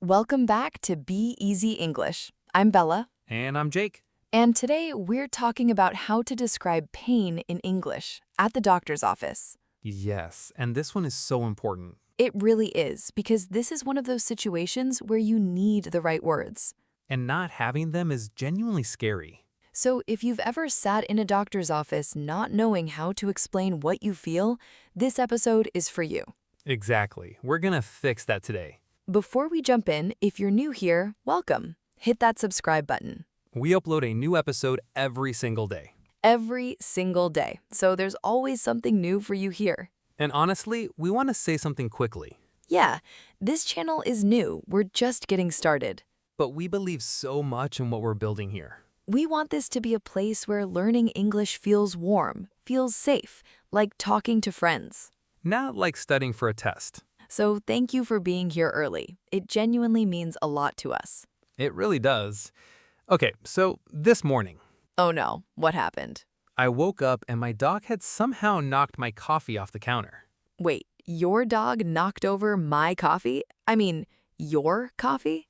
Welcome back to Be Easy English. I'm Bella, And I'm Jake. and today we're talking about how to describe pain in English at the doctor's office. Yes, and this one is so important. It really is, because this is one of those situations where you need the right words. And not having them is genuinely scary. So if you've ever sat in a doctor's office not knowing how to explain what you feel, this episode is for you. Exactly. We're gonna fix that today. Before we jump in, if you're new here, welcome. Hit that subscribe button. We upload a new episode every single day. Every single day, so there's always something new for you here. And honestly, we want to say something quickly. Yeah, this channel is new. We're just getting started. But we believe so much in what we're building here. We want this to be a place where learning English feels warm, feels safe, like talking to friends. Not like studying for a test. So thank you for being here early. It genuinely means a lot to us. It really does. Okay, so this morning, Oh no, what happened? I woke up and my dog had somehow knocked my coffee off the counter. Wait, your dog knocked over my coffee? I mean, your coffee?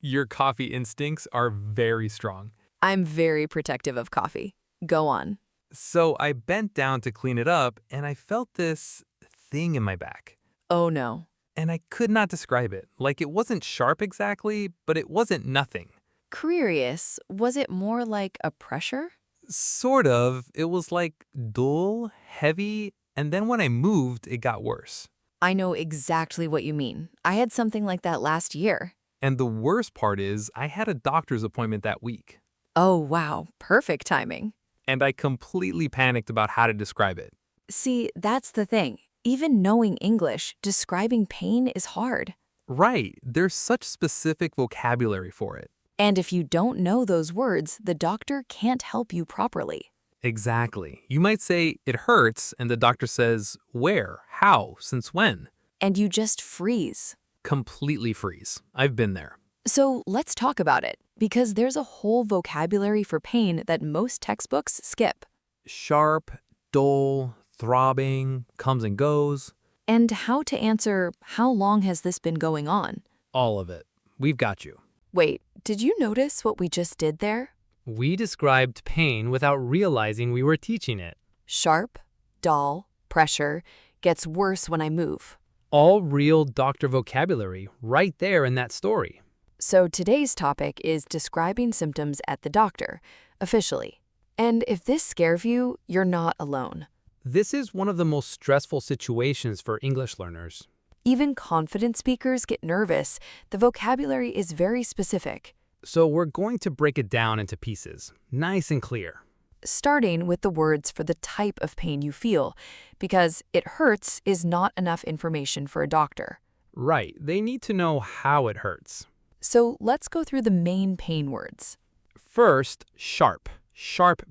Your coffee instincts are very strong. I'm very protective of coffee. Go on. So I bent down to clean it up, and I felt this thing in my back. Oh no. And I could not describe it. Like, it wasn't sharp exactly, but it wasn't nothing. Curious, was it more like a pressure? Sort of. It was like dull, heavy, and then when I moved, it got worse. I know exactly what you mean. I had something like that last year. And the worst part is, I had a doctor's appointment that week. Oh, wow. Perfect timing. And I completely panicked about how to describe it. See, that's the thing. Even knowing English, describing pain is hard. Right, there's such specific vocabulary for it. And if you don't know those words, the doctor can't help you properly. Exactly. You might say, it hurts, and the doctor says, where, how, since when? And you just freeze. Completely freeze. I've been there. So let's talk about it, because there's a whole vocabulary for pain that most textbooks skip. Sharp, dull, throbbing, comes and goes. And how to answer, how long has this been going on? All of it. We've got you. Wait, did you notice what we just did there? We described pain without realizing we were teaching it. Sharp, dull, pressure, gets worse when I move. All real doctor vocabulary right there in that story. So today's topic is describing symptoms at the doctor, officially. And if this scares you, you're not alone. This is one of the most stressful situations for English learners. Even confident speakers get nervous. The vocabulary is very specific. So we're going to break it down into pieces, nice and clear. Starting with the words for the type of pain you feel, because it hurts is not enough information for a doctor. Right, they need to know how it hurts. So let's go through the main pain words. First, sharp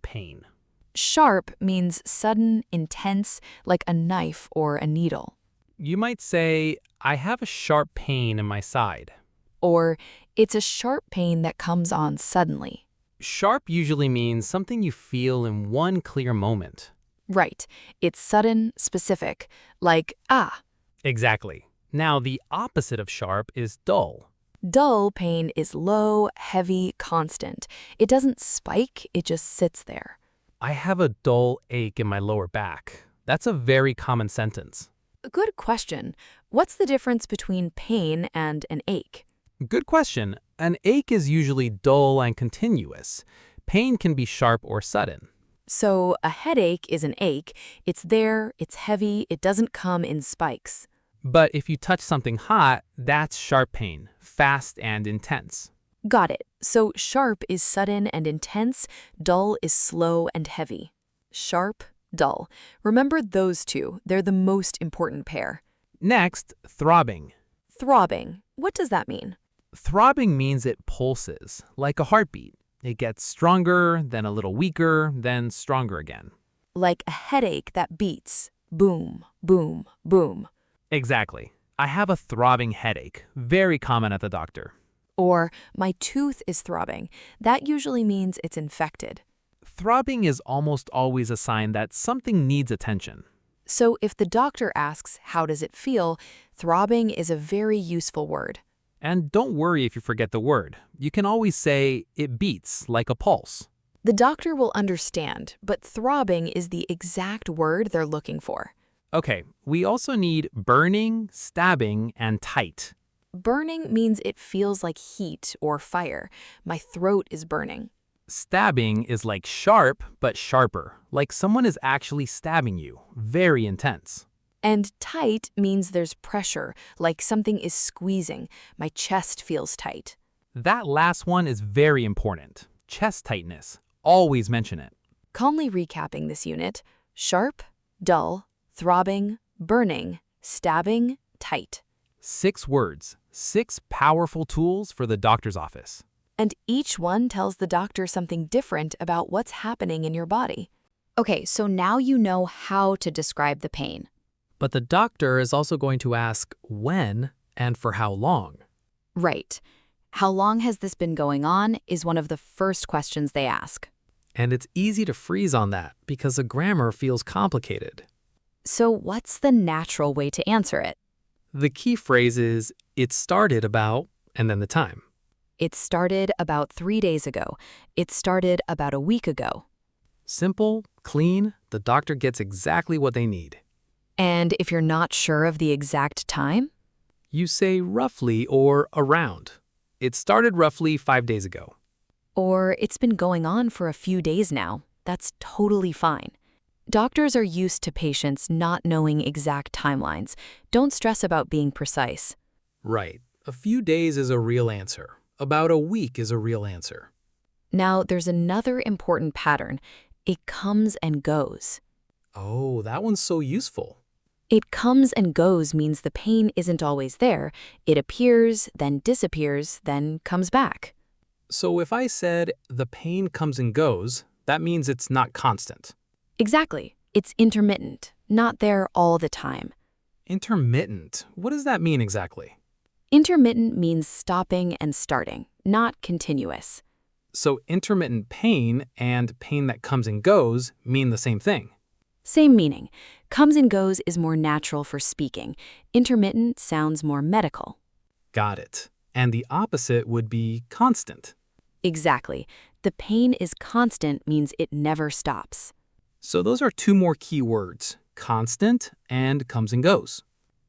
pain. Sharp means sudden, intense, like a knife or a needle. You might say, I have a sharp pain in my side. Or it's a sharp pain that comes on suddenly. Sharp usually means something you feel in one clear moment. Right, it's sudden, specific, like ah. Exactly. Now, the opposite of sharp is dull. Dull pain is low, heavy, constant. It doesn't spike, it just sits there. I have a dull ache in my lower back. That's a very common sentence. Good question. What's the difference between pain and an ache? Good question. An ache is usually dull and continuous. Pain can be sharp or sudden. So a headache is an ache. It's there, it's heavy, it doesn't come in spikes. But if you touch something hot, that's sharp pain, fast and intense. Got it. So sharp is sudden and intense, dull is slow and heavy. Sharp, dull. Remember those two. They're the most important pair. Next, throbbing. Throbbing. What does that mean? Throbbing means it pulses, like a heartbeat. It gets stronger, then a little weaker, then stronger again. Like a headache that beats. Boom, boom, boom. Exactly. I have a throbbing headache, very common at the doctor. Or my tooth is throbbing. That usually means it's infected. Throbbing is almost always a sign that something needs attention. So if the doctor asks, how does it feel, throbbing is a very useful word. And don't worry if you forget the word. You can always say, it beats like a pulse. The doctor will understand, but throbbing is the exact word they're looking for. Okay, we also need burning, stabbing, and tight. Burning means it feels like heat or fire. My throat is burning. Stabbing is like sharp, but sharper, like someone is actually stabbing you. Very intense. And tight means there's pressure, like something is squeezing. My chest feels tight. That last one is very important. Chest tightness. Always mention it. Calmly recapping this unit: sharp, dull, throbbing, burning, stabbing, tight. 6 words, 6 powerful tools for the doctor's office. And each one tells the doctor something different about what's happening in your body. Okay, so now you know how to describe the pain. But the doctor is also going to ask when and for how long. Right. How long has this been going on is one of the first questions they ask. And it's easy to freeze on that because the grammar feels complicated. So what's the natural way to answer it? The key phrase is, it started about, and then the time. It started about 3 days ago. It started about a week ago. Simple, clean, the doctor gets exactly what they need. And if you're not sure of the exact time? You say roughly or around. It started roughly 5 days ago. Or it's been going on for a few days now. That's totally fine. Doctors are used to patients not knowing exact timelines. Don't stress about being precise. Right. A few days is a real answer. About a week is a real answer. Now, there's another important pattern. It comes and goes. Oh, that one's so useful. It comes and goes means the pain isn't always there. It appears, then disappears, then comes back. So if I said the pain comes and goes, that means it's not constant. Exactly. It's intermittent, not there all the time. Intermittent. What does that mean exactly? Intermittent means stopping and starting, not continuous. So intermittent pain and pain that comes and goes mean the same thing. Same meaning. Comes and goes is more natural for speaking. Intermittent sounds more medical. Got it. And the opposite would be constant. Exactly. The pain is constant means it never stops. So those are 2 more key words, constant and comes and goes.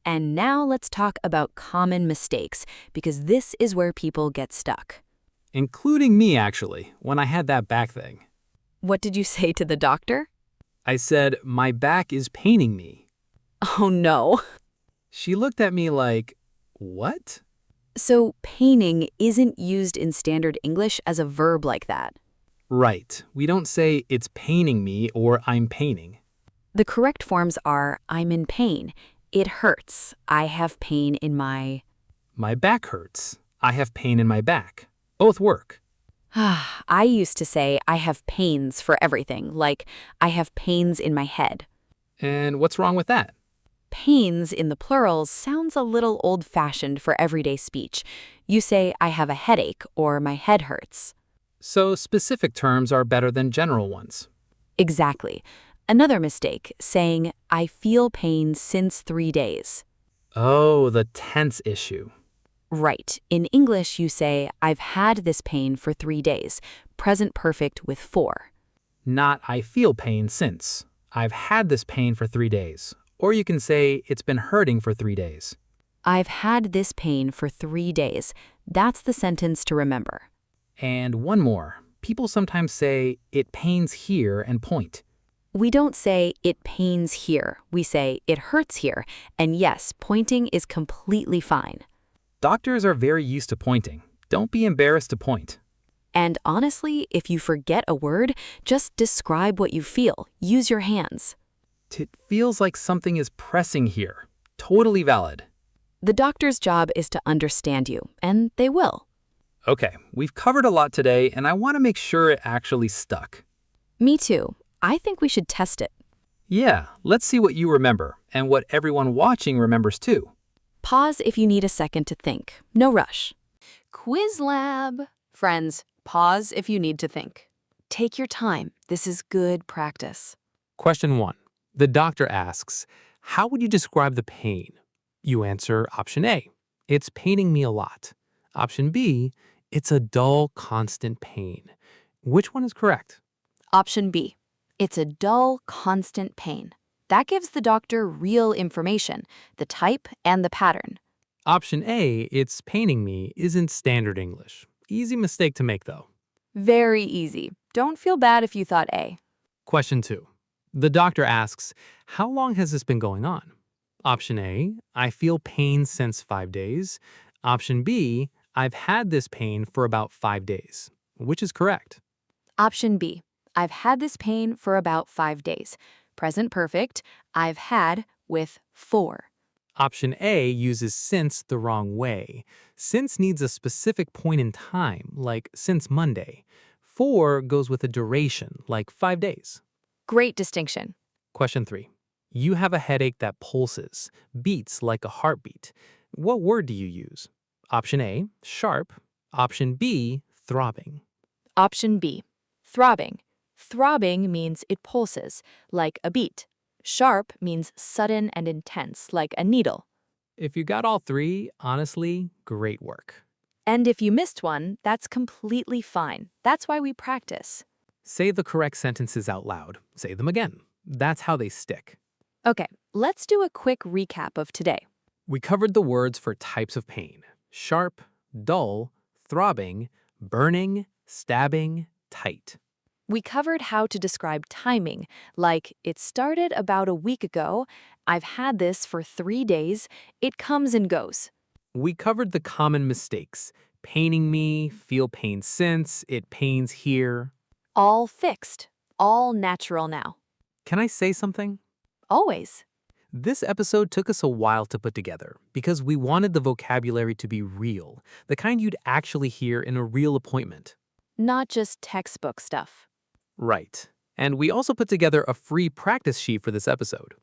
And now let's talk about common mistakes, because this is where people get stuck. Including me, actually, when I had that back thing. What did you say to the doctor? I said, my back is paining me. Oh no. She looked at me like, what? So paining isn't used in standard English as a verb like that. Right. We don't say it's paining me or I'm paining. The correct forms are I'm in pain, it hurts, I have pain in my... My back hurts. I have pain in my back. Both work. I used to say I have pains for everything, like I have pains in my head. And what's wrong with that? Pains in the plurals sounds a little old-fashioned for everyday speech. You say I have a headache or my head hurts. So specific terms are better than general ones. Exactly. Another mistake, saying I feel pain since 3 days. Oh, the tense issue. Right. In English, you say I've had this pain for 3 days. Present perfect with for. Not I feel pain since. I've had this pain for 3 days. Or you can say it's been hurting for 3 days. I've had this pain for 3 days. That's the sentence to remember. And one more. People sometimes say it pains here and point. We don't say it pains here. We say it hurts here. And yes, pointing is completely fine. Doctors are very used to pointing. Don't be embarrassed to point. And honestly, if you forget a word, just describe what you feel. Use your hands. It feels like something is pressing here. Totally valid. The doctor's job is to understand you, and they will. Okay, we've covered a lot today, and I want to make sure it actually stuck. Me too. I think we should test it. Yeah, let's see what you remember, and what everyone watching remembers too. Pause if you need a second to think. No rush. Quiz lab. Friends, pause if you need to think. Take your time. This is good practice. Question 1. The doctor asks, how would you describe the pain? You answer option A. It's paining me a lot. Option B, it's a dull, constant pain. Which one is correct? Option B. It's a dull, constant pain. That gives the doctor real information, the type and the pattern. Option A, it's paining me, isn't standard English. Easy mistake to make, though. Very easy. Don't feel bad if you thought A. Question 2. The doctor asks, how long has this been going on? Option A, I feel pain since 5 days. Option B, I've had this pain for about 5 days. Which is correct? Option B. I've had this pain for about 5 days. Present perfect. I've had with for. Option A uses since the wrong way. Since needs a specific point in time, like since Monday. For goes with a duration, like 5 days. Great distinction. Question 3. You have a headache that pulses, beats like a heartbeat. What word do you use? Option A, sharp. Option B, throbbing. Option B. Throbbing. Throbbing means it pulses, like a beat. Sharp means sudden and intense, like a needle. If you got all 3, honestly, great work. And if you missed one, that's completely fine. That's why we practice. Say the correct sentences out loud. Say them again. That's how they stick. Okay, let's do a quick recap of today. We covered the words for types of pain: sharp, dull, throbbing, burning, stabbing, tight. We covered how to describe timing, like it started about a week ago, I've had this for 3 days, it comes and goes. We covered the common mistakes: paining me, feel pain since, it pains here. All fixed, all natural now. Can I say something? Always. This episode took us a while to put together because we wanted the vocabulary to be real, the kind you'd actually hear in a real appointment. Not just textbook stuff. Right. And we also put together a free practice sheet for this episode.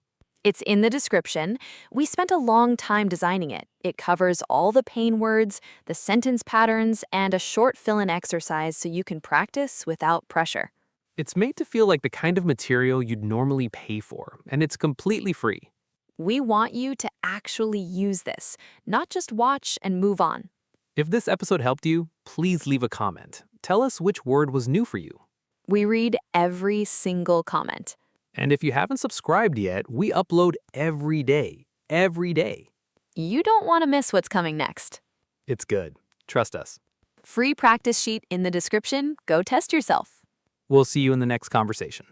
It's in the description. We spent a long time designing it. It covers all the pain words, the sentence patterns, and a short fill-in exercise so you can practice without pressure. It's made to feel like the kind of material you'd normally pay for, and it's completely free. We want you to actually use this, not just watch and move on. If this episode helped you, please leave a comment. Tell us which word was new for you. We read every single comment. And if you haven't subscribed yet, we upload every day. Every day. You don't want to miss what's coming next. It's good. Trust us. Free practice sheet in the description. Go test yourself. We'll see you in the next conversation.